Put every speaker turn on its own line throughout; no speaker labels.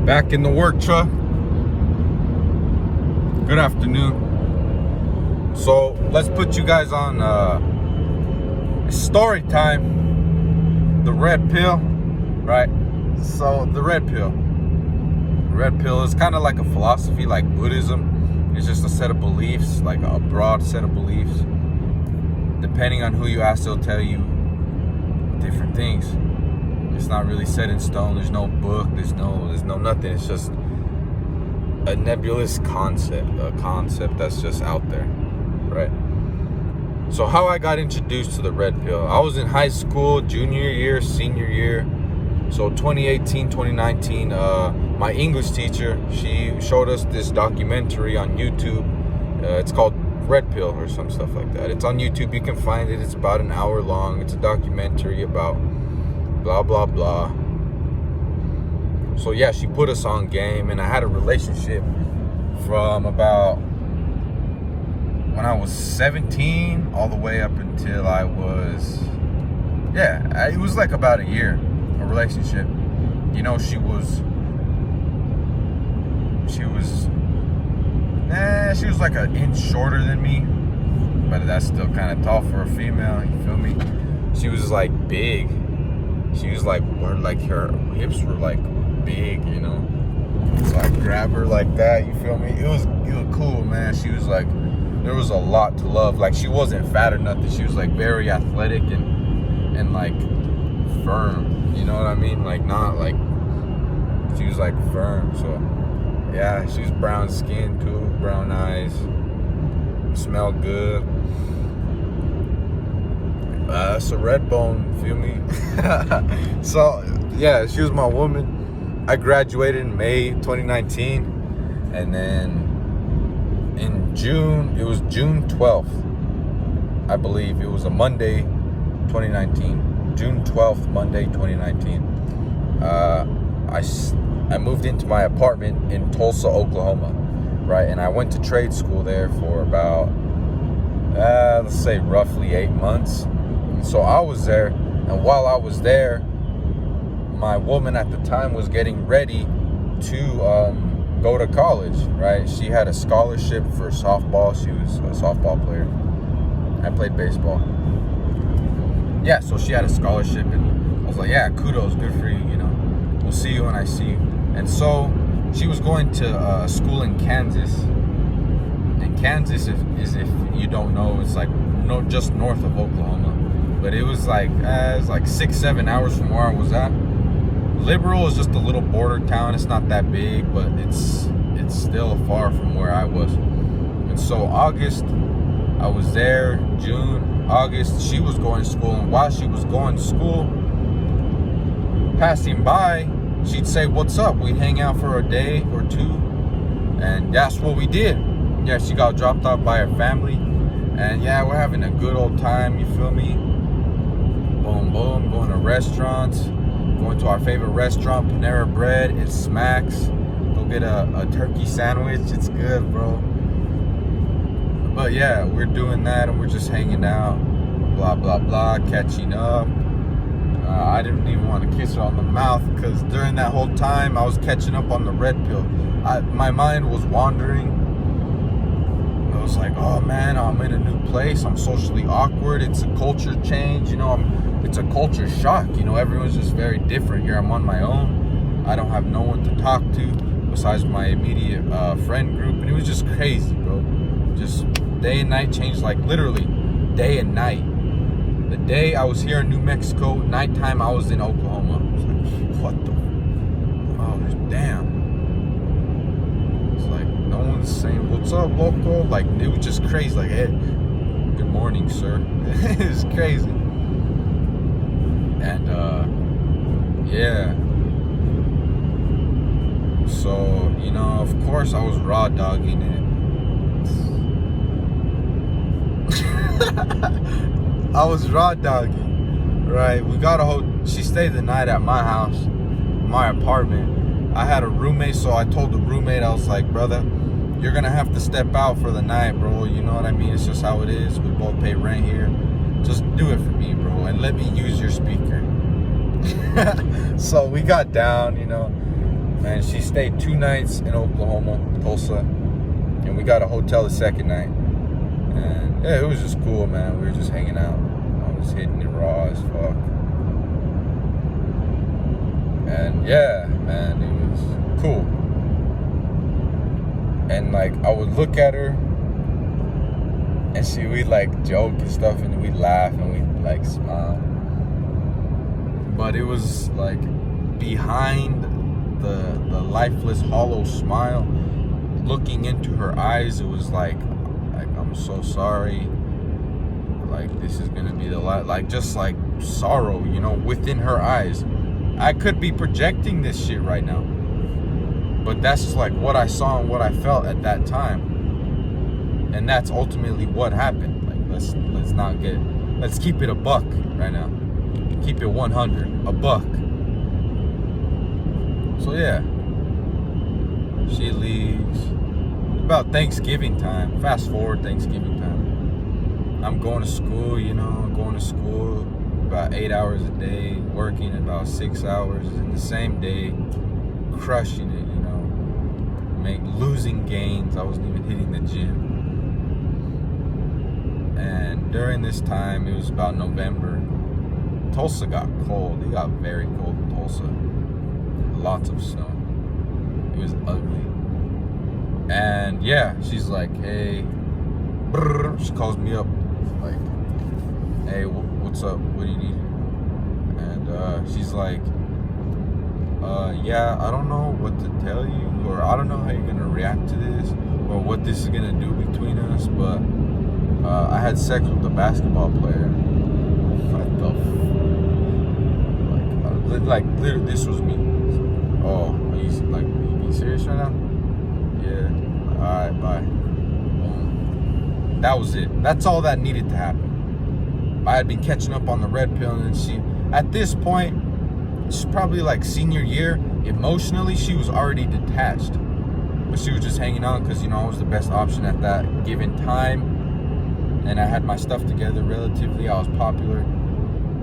Back in the work truck. Good afternoon. So let's put you guys on story time. The red pill, right? So the red pill. Red pill is kind of like a philosophy, like Buddhism. It's just a set of beliefs, like a broad set of beliefs. Depending on who you ask, they'll tell you different things. It's not really set in stone. There's no book. There's no nothing. It's just a nebulous concept, a concept that's just out there, right? So how I got introduced to the red pill. I was in high school, junior year, senior year. So 2018, 2019, my English teacher, she showed us this documentary on YouTube. It's called Red Pill or some stuff like that. It's on YouTube. You can find it. It's about an hour long. It's a documentary about blah, blah, blah. So yeah, she put us on game, and I had a relationship from about when I was 17 all the way up until I was, it was like about a year, a relationship. You know, she was like an inch shorter than me, but that's still kind of tall for a female, you feel me? She was like big. She was like, her hips were like big, you know? So I grabbed her like that, you feel me? It was cool, man. She was like, there was a lot to love. Like, she wasn't fat or nothing. She was like very athletic and like firm, you know what I mean? Like, not like, she was like firm. So yeah, she was brown skin too, brown eyes, smelled good. That's a red bone, feel me? So yeah, she was my woman. I graduated in May 2019, and then in June, it was June 12th, I believe. It was a Monday, 2019. June 12th, Monday, 2019. I moved into my apartment in Tulsa, Oklahoma, right? And I went to trade school there for about, let's say roughly 8 months. And so I was there, and while I was there, my woman at the time was getting ready to go to college, right? She had a scholarship for softball. She was a softball player. I played baseball. Yeah, so she had a scholarship, and I was like, yeah, kudos, good for you, you know. We'll see you when I see you. And so she was going to school in Kansas. And Kansas, if you don't know, it's like just north of Oklahoma. But it was like 6-7 hours from where I was at. Liberal is just a little border town. It's not that big, but it's still far from where I was. And so August, I was there. June, August, she was going to school. And while she was going to school, passing by, she'd say, "What's up?" We'd hang out for a day or two. And that's what we did. Yeah, she got dropped off by her family. And yeah, we're having a good old time, you feel me? Boom, boom, going to restaurants. Going to our favorite restaurant, Panera Bread. It smacks. Go get a turkey sandwich. It's good, bro. But yeah, we're doing that, and we're just hanging out. Blah, blah, blah. Catching up. I didn't even want to kiss her on the mouth, because during that whole time, I was catching up on the red pill. My mind was wandering. I was like, oh man, I'm in a new place. I'm socially awkward. It's a culture change. You know, it's a culture shock. You know, everyone's just very different here. I'm on my own. I don't have no one to talk to besides my immediate friend group. And it was just crazy, bro. Just day and night changed, like literally day and night. The day I was here in New Mexico, nighttime I was in Oklahoma. I was like, what the? Oh, damn. It's like no one's saying, "What's up, local?" Like, it was just crazy. Like, hey, good morning, sir. It was crazy. And yeah. So, you know, of course I was raw dogging it. I was raw dogging, right? We got she stayed the night at my house, my apartment. I had a roommate, so I told the roommate, I was like, brother, you're gonna have to step out for the night, bro. You know what I mean? It's just how it is. We both pay rent here. Just do it for me, bro, and let me use your speaker. So we got down, you know. man, she stayed 2 nights in Oklahoma, Tulsa, and we got a hotel the second night. And yeah, it was just cool, man. We were just hanging out. I was hitting it raw as fuck. And yeah, man, it was cool. And like, I would look at her, and we'd like joke and stuff, and we'd laugh and we'd like smile. But it was like behind the lifeless, hollow smile, looking into her eyes, it was like I'm so sorry. Like, this is gonna be the last, like, just like sorrow, you know, within her eyes. I could be projecting this shit right now, but that's just like what I saw and what I felt at that time, and that's ultimately what happened. Like, let's keep it a buck right now. Keep it 100, a buck. So yeah, she leaves about Thanksgiving time. Fast forward Thanksgiving time. I'm going to school, you know, about 8 hours a day, working about 6 hours in the same day, crushing it, you know, losing gains. I wasn't even hitting the gym. And during this time, it was about November, Tulsa got cold. It got very cold in Tulsa. Lots of snow. It was ugly. And yeah, she's like, hey, brr, she calls me up, like, hey, what's up? What do you need? And she's like, yeah, I don't know what to tell you, or I don't know how you're gonna react to this, or what this is gonna do between us, but I had sex with a basketball player. What the like literally, this was me. Oh, are you being serious right now? Yeah. Alright, bye. That was it. That's all that needed to happen. I had been catching up on the red pill, and she, at this point, she's probably like senior year, emotionally she was already detached, but she was just hanging on because, you know, I was the best option at that given time, and I had my stuff together relatively. I was popular,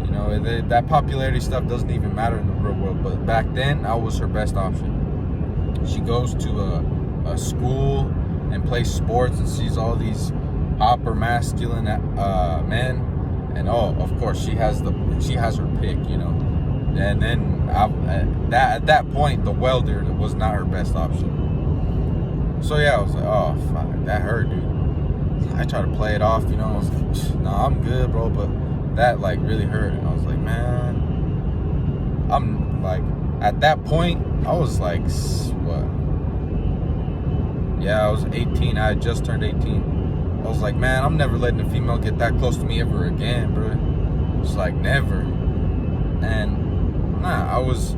you know. That popularity stuff doesn't even matter in the real world, but back then I was her best option. She goes to a school and plays sports and sees all these upper masculine men, and oh, of course she has her pick, you know. And then at that point, the welder was not her best option. So yeah, I was like, oh fuck, that hurt, dude. I tried to play it off, you know. I was like, no, I'm good, bro, but that like really hurt. And I was like, man, I'm like, at that point I was like, what? Yeah, I was 18. I had just turned 18. I was like, man, I'm never letting a female get that close to me ever again, bro. It's like, never. And nah, I was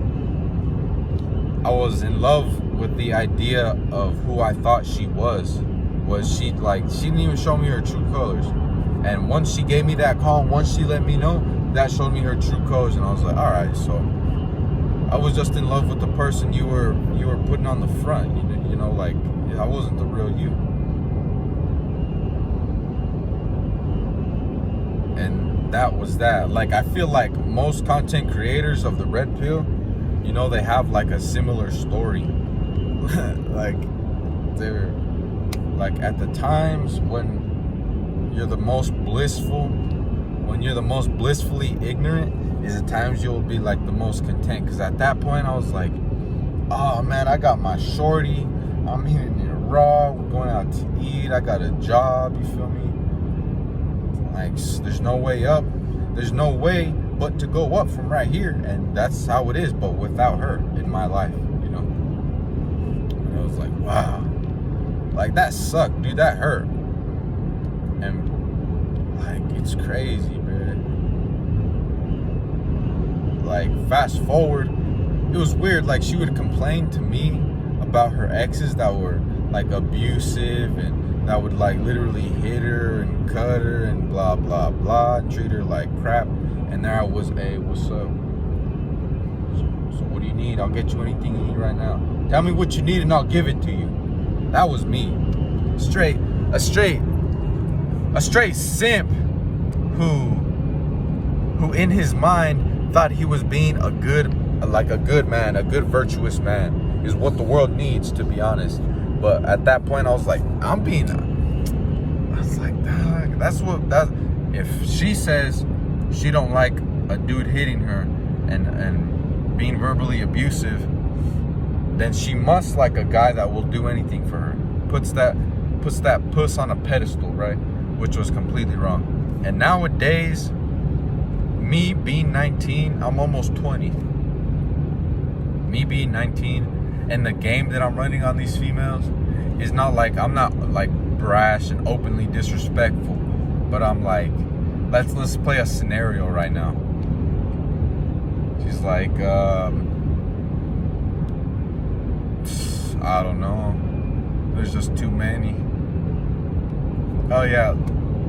in love with the idea of who I thought she was. She didn't even show me her true colors. And once she gave me that call, once she let me know, that showed me her true colors, and I was like, all right, so I was just in love with the person you were putting on the front, you know, like, I wasn't the real you. And that was that. Like, I feel like most content creators of the red pill, you know, they have like a similar story. Like, they're like, at the times when you're the most blissful, when you're the most blissfully ignorant, is the times you'll be like the most content. Because at that point I was like, oh man, I got my shorty, I'm hitting it raw, we're going out to eat, I got a job, you feel me? Like, there's no way up, there's no way but to go up from right here. And that's how it is, but without her in my life, you know. And I was like, wow, like, that sucked, dude, that hurt. And like, it's crazy, man. Like, fast forward, it was weird. Like, she would complain to me about her exes that were like abusive and that would like literally hit her and cut her and blah blah blah, and treat her like crap. And there I was, hey, what's up? So what do you need? I'll get you anything you need right now. Tell me what you need and I'll give it to you. That was me. A straight simp who in his mind thought he was being a good man, a good virtuous man. is what the world needs, to be honest. But at that point, I was like, I was like, dog, if she says she don't like a dude hitting her and being verbally abusive, then she must like a guy that will do anything for her. Puts that puss on a pedestal, right? Which was completely wrong. And nowadays, me being 19, I'm almost 20. Me being 19, and the game that I'm running on these females is not like, I'm not like brash and openly disrespectful, but I'm like, let's play a scenario right now. She's like, I don't know. There's just too many. Oh yeah,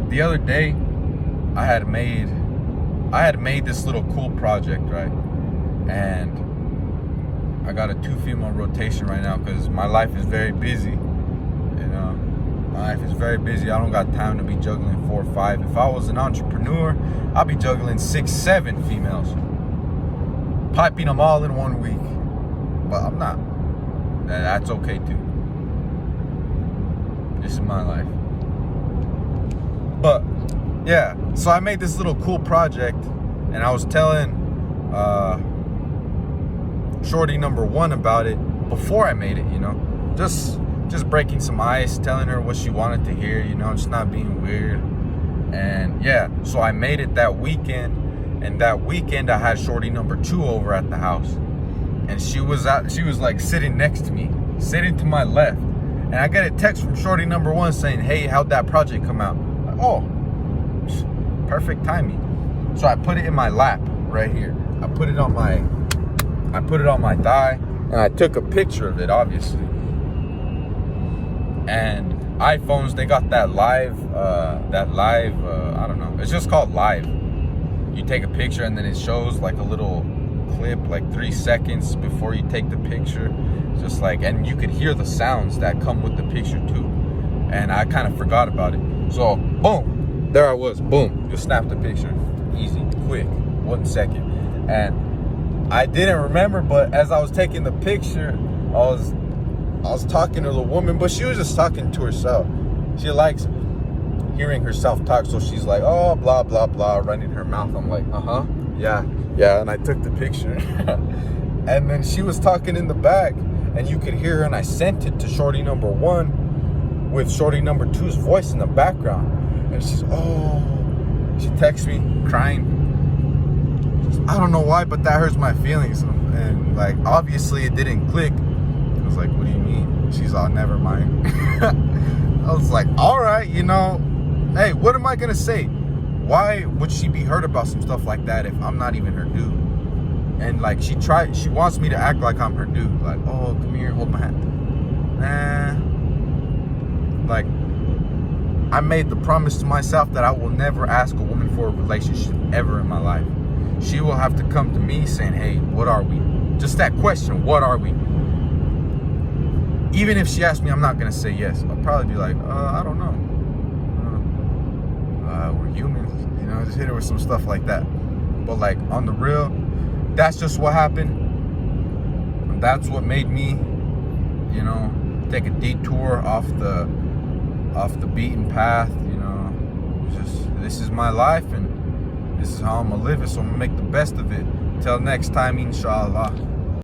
the other day I had made this little cool project, right? And I got a 2-female rotation right now because my life is very busy. You know, my life is very busy. I don't got time to be juggling 4 or 5. If I was an entrepreneur, I'd be juggling 6, 7 females, piping them all in 1 week. But I'm not. That's okay too. This is my life. But yeah, so I made this little cool project, and I was telling shorty number 1 about it before I made it, you know, just breaking some ice, telling her what she wanted to hear, you know, just not being weird. And yeah, so I made it that weekend, and that weekend I had shorty number 2 over at the house, and she was like sitting next to me, sitting to my left, and I get a text from shorty number 1 saying, hey, how'd that project come out? Like, oh, perfect timing. So I put it in my lap right here. I put it on my thigh, and I took a picture of it, obviously. And iPhones, they got that live, I don't know, it's just called live. You take a picture and then it shows like a little clip, like 3 seconds before you take the picture, just like, and you could hear the sounds that come with the picture too. And I kind of forgot about it, so boom, there I was, boom, just snapped the picture, easy, quick, 1 second. And I didn't remember, but as I was taking the picture, I was talking to the woman, but she was just talking to herself. She likes hearing herself talk, so she's like, oh, blah, blah, blah, running her mouth. I'm like, yeah, and I took the picture. And then she was talking in the back, and you could hear her, and I sent it to shorty number 1 with shorty number 2's voice in the background. And she texts me crying. I don't know why, but that hurts my feelings. And like, obviously it didn't click. I was like, what do you mean? She's all, never mind. I was like, all right, you know, hey, what am I gonna say? Why would she be hurt about some stuff like that if I'm not even her dude? And like, she wants me to act like I'm her dude. Like, oh, come here, hold my hand. Nah. Like, I made the promise to myself that I will never ask a woman for a relationship ever in my life. She will have to come to me saying, hey, what are we? Just that question, what are we? Even if she asks me, I'm not going to say yes. I'll probably be like, I don't know. We're humans. You know, just hit her with some stuff like that. But like, on the real, that's just what happened. And that's what made me, you know, take a detour off the beaten path. You know, just, this is my life, and this is how I'm gonna live it, so I'm gonna make the best of it. Till next time, inshallah.